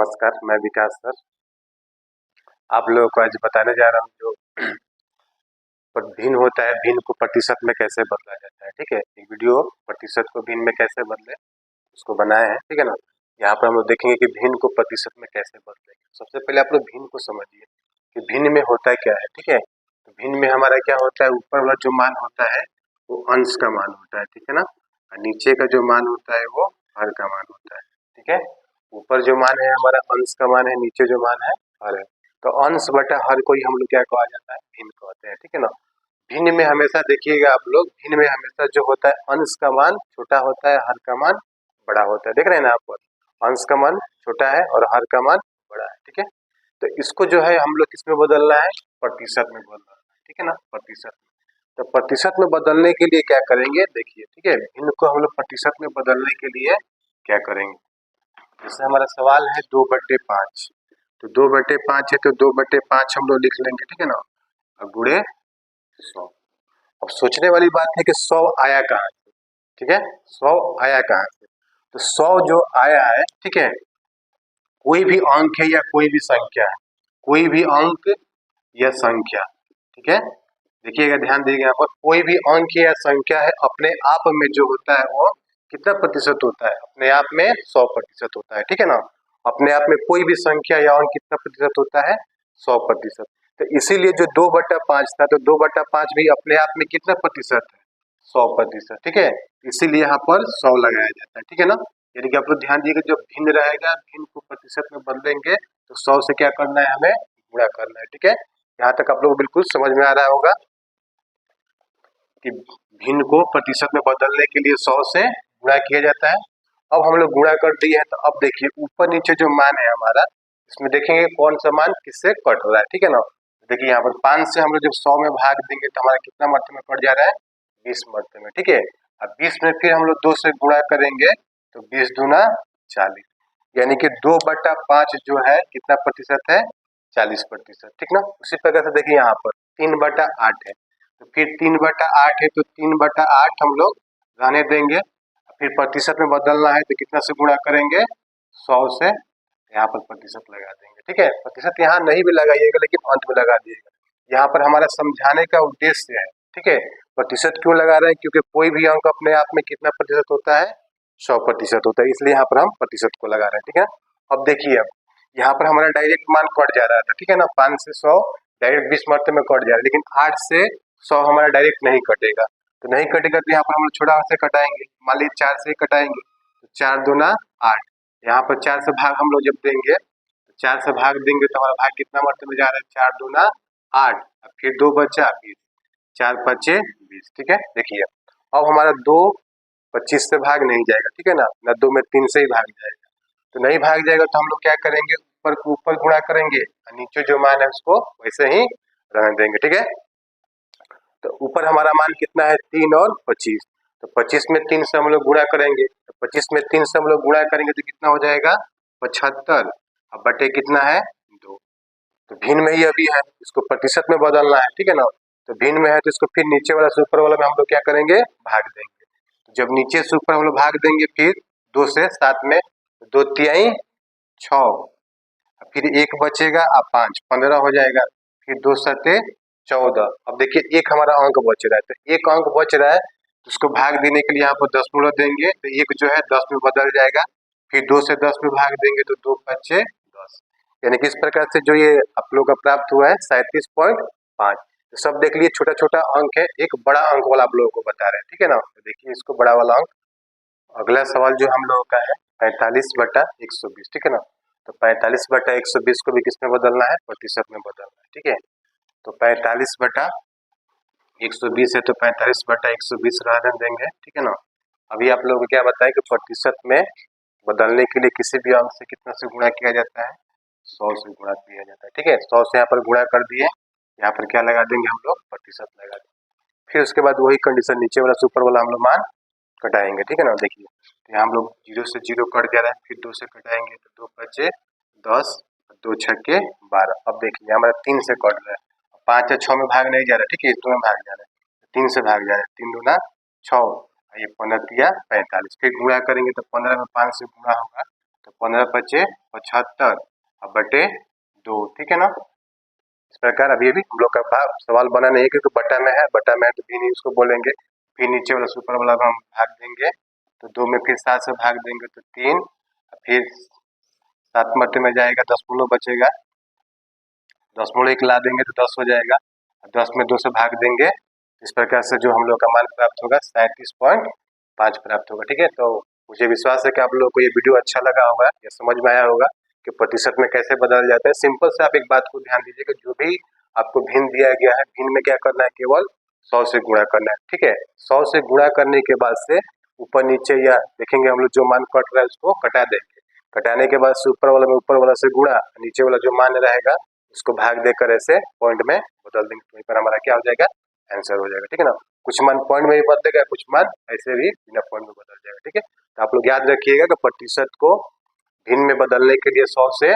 नमस्कार, मैं विकास सर। आप लोगों को आज बताने जा रहा हूँ जो पर भिन्न होता है, भिन्न को प्रतिशत में कैसे बदला जाता है। ठीक है, ये वीडियो प्रतिशत को भिन्न में कैसे बदले उसको बनाए हैं। ठीक है ना। यहाँ पर हम लोग देखेंगे कि भिन्न को प्रतिशत में कैसे बदलेंगे। सबसे पहले आप लोग भिन्न को समझिए कि भिन्न में होता क्या है। ठीक है, तो भिन्न में हमारा क्या होता है, ऊपर वाला जो मान होता है वो अंश का मान होता है। ठीक है ना, और नीचे का जो मान होता है वो हर का मान होता है। ठीक है, ऊपर जो मान है हमारा अंश का मान है, नीचे जो मान है हर है। तो अंश बटा हर को ही हम लोग क्या कहा जाता है, भिन्न कहते हैं। ठीक है ना। भिन्न में हमेशा देखिएगा आप लोग, भिन्न में हमेशा जो होता है अंश का मान छोटा होता है, हर का मान बड़ा होता है। देख रहे हैं ना आप, अंश का मान छोटा है और हर का मान बड़ा है। ठीक है, तो इसको जो है हम लोग किस में बदलना है, प्रतिशत में बदलना है। ठीक है ना, प्रतिशत में। तो प्रतिशत में बदलने के लिए क्या करेंगे, देखिए। ठीक है, भिन्न को हम लोग प्रतिशत में बदलने के लिए क्या करेंगे, जैसे हमारा सवाल है 2/5, तो 2/5 है तो 2/5 हम लोग लिख लेंगे। ठीक है ना, और गुणे 100। अब सोचने वाली बात है कि 100 आया कहाँ से। ठीक है, 100 आया कहाँ से, तो 100 जो आया है, ठीक है, कोई भी अंक है या कोई भी संख्या है, कोई भी अंक या संख्या। ठीक है, देखिएगा, ध्यान दीजिएगा, यहाँ पर कोई भी अंक या संख्या है, अपने आप में जो होता है वो कितना प्रतिशत होता है, अपने आप में 100% होता है। ठीक है ना, अपने आप में कोई भी संख्या या अंक कितना प्रतिशत होता है, 100%। तो इसीलिए जो 2/5 था, तो 2/5 भी अपने आप में कितना प्रतिशत है, 100%। ठीक है, इसीलिए यहाँ पर 100 लगाया जाता है। ठीक है ना, यानी कि आप लोग ध्यान दीजिएगा, जो भिन्न रहेगा, भिन्न को प्रतिशत में बदलेंगे तो 100 से क्या करना है, हमें गुणा करना है। ठीक है, यहाँ तक आप लोग बिल्कुल समझ में आ रहा होगा कि भिन्न को प्रतिशत में बदलने के लिए 100 से गुणा किया जाता है। अब हम लोग गुणा कर दिए हैं, तो अब देखिए ऊपर नीचे जो मान है हमारा, इसमें देखेंगे कौन सा मान किससे कट रहा है। ठीक है ना, देखिए यहाँ पर 5 से हम लोग जब 100 में भाग देंगे तो हमारा कितना मरते में कट जा रहा है, 20 मरते में। ठीक है, अब 20 में फिर हम लोग 2 से गुणा करेंगे तो 20 दूना 40, यानी कि 2/5 जो है कितना प्रतिशत है, 40%। ठीक ना, उसी प्रकार से देखिए यहाँ पर 3/8 है, तो फिर 3/8 है तो 3/8 हम लोग रहने देंगे, फिर प्रतिशत में बदलना है तो कितना से गुणा करेंगे, 100 से, यहाँ पर प्रतिशत लगा देंगे। ठीक है, प्रतिशत यहाँ नहीं भी लगाइएगा लेकिन अंत में लगा दिएगा, यहाँ पर हमारा समझाने का उद्देश्य है। ठीक है, प्रतिशत क्यों लगा रहे हैं, क्योंकि कोई भी अंक अपने आप में कितना प्रतिशत होता है, 100% होता है, इसलिए यहाँ पर हम प्रतिशत को लगा रहे हैं। ठीक है, अब देखिए, अब यहाँ पर हमारा डायरेक्ट मान कट जा रहा था। ठीक है ना, 5 से 100 डायरेक्ट 20 मरते में कट जा रहा है, लेकिन 8 से 100 हमारा डायरेक्ट नहीं कटेगा, तो नहीं कटेगा तो यहाँ पर हम लोग छोटा से कटाएंगे, मान लीजिए 4 से कटाएंगे, तो 4 दूना 8, यहाँ पर 4 से भाग हम लोग जब देंगे, 4 से भाग देंगे तो हमारा भाग कितना मरते में जा रहा है, 4 दूना 8, फिर 2 बचा 20, 4 5 20। ठीक है, देखिए अब हमारा 2 25 से भाग नहीं जाएगा। ठीक है ना, 2 में 3 से ही भाग जाएगा, तो नहीं भाग जाएगा तो हम लोग क्या करेंगे, ऊपर को ऊपर गुणा करेंगे और नीचे जो मान है उसको वैसे ही रहने देंगे। ठीक है, तो ऊपर हमारा मान कितना है, 3 और 25, तो 25 में 3 से हम लोग गुणा करेंगे, तो 25 में 3 से हम लोग गुणा करेंगे तो कितना हो जाएगा, 75, अब बटे कितना है, 2। तो भिन्न में ही अभी है, इसको प्रतिशत में बदलना है। ठीक है ना, तो भिन्न में है तो इसको फिर नीचे वाला से ऊपर वाला में हम लोग क्या करेंगे, भाग देंगे, तो जब नीचे से ऊपर हम लोग भाग देंगे फिर 2 से 7 में 2 तिहाई 6, फिर 1 बचेगा, 5 15 हो जाएगा, फिर 2 सते 14। अब देखिए एक हमारा अंक बच रहा है, तो एक अंक बच रहा है तो उसको भाग देने के लिए यहाँ पर दशमलव देंगे, तो एक जो है 10 में बदल जाएगा, फिर 2 से 10 में भाग देंगे तो 2 5 10, यानी कि इस प्रकार से जो ये आप लोग का प्राप्त हुआ है 37.5। तो सब देख लिए, छोटा छोटा अंक है, एक बड़ा अंक वाला आप लोगों को बता रहे हैं। ठीक है ना, तो देखिए इसको बड़ा वाला अंक। अगला सवाल जो हम लोगों का है 45/120। ठीक है ना, तो 45/120 को भी किसमें बदलना है, प्रतिशत में बदलना है। ठीक है, तो 45/120 है तो 45/120 रहने देंगे। ठीक है ना, अभी आप लोगों को क्या बताएं कि प्रतिशत में बदलने के लिए किसी भी अंक से कितना से गुणा किया जाता है, 100 से गुणा किया जाता है। ठीक है, 100 से यहाँ पर गुणा कर दिए, यहाँ पर क्या लगा देंगे हम लोग, प्रतिशत लगा देंगे, फिर उसके बाद वही कंडीशन, नीचे वाला से ऊपर वाला हम लोग मान कटाएंगे। ठीक है ना, देखिए तो यहाँ हम लोग 0 से 0 कट जा रहा है, फिर 2 से कटाएंगे तो 2 5 10, 2 6 12। अब देखिए हमारा 3 से कट रहा है, 5 या 6 में भाग नहीं जा रहा है। ठीक है, 2 में भाग जा रहा है, 3 से भाग जा रहा है, 3 दूना 6, ये 15 या 45, फिर गुणा करेंगे तो 15 में 5 से गुणा होगा तो 15 पचे 75 बटे 2, ठीक है ना। इस प्रकार अभी हम लोग का सवाल बना नहीं है क्योंकि बटा में है, तो भिन्न उसको बोलेंगे। फिर नीचे वाला सुपर वाला हम भाग देंगे तो 2 में फिर 7 से भाग देंगे तो 3, फिर 7 मट्टे में जाएगा, दशमलव बचेगा, दशमलव 1 ला देंगे तो 10 हो जाएगा, 10 में 2 से भाग देंगे। इस प्रकार से जो हम लोग का मान प्राप्त होगा 37.5 प्राप्त होगा, ठीक है। तो मुझे विश्वास है कि आप लोगों को ये वीडियो अच्छा लगा होगा या समझ में आया होगा कि प्रतिशत में कैसे बदल जाता है। सिंपल से आप एक बात को ध्यान दीजिए कि जो भी आपको भिन्न दिया गया है, भिन्न में क्या करना है, केवल 100 से गुणा करना है, ठीक है। 100 से गुणा करने के बाद से ऊपर नीचे या देखेंगे हम लोग जो मान कट रहा है उसको कटा देंगे, कटाने के बाद से ऊपर वाला में ऊपर वाला से गुणा, नीचे वाला जो मान रहेगा उसको भाग देकर ऐसे पॉइंट में बदल देंगे, तो वहीं पर हमारा क्या हो जाएगा, आंसर हो जाएगा, ठीक है ना। कुछ मान पॉइंट में भी बदलेगा, कुछ मान ऐसे भी बिना पॉइंट में बदल जाएगा, ठीक है। तो आप लोग याद रखिएगा कि प्रतिशत को भिन्न में बदलने के लिए 100 से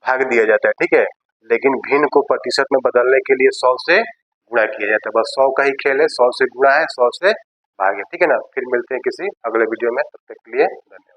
भाग दिया जाता है, ठीक है, लेकिन भिन्न को प्रतिशत में बदलने के लिए 100 से गुणा किया जाता है। बस 100 का ही खेल है, 100 से गुणा है, 100 से भाग है, ठीक है ना। फिर मिलते हैं किसी अगले वीडियो में, तब तक के लिए धन्यवाद।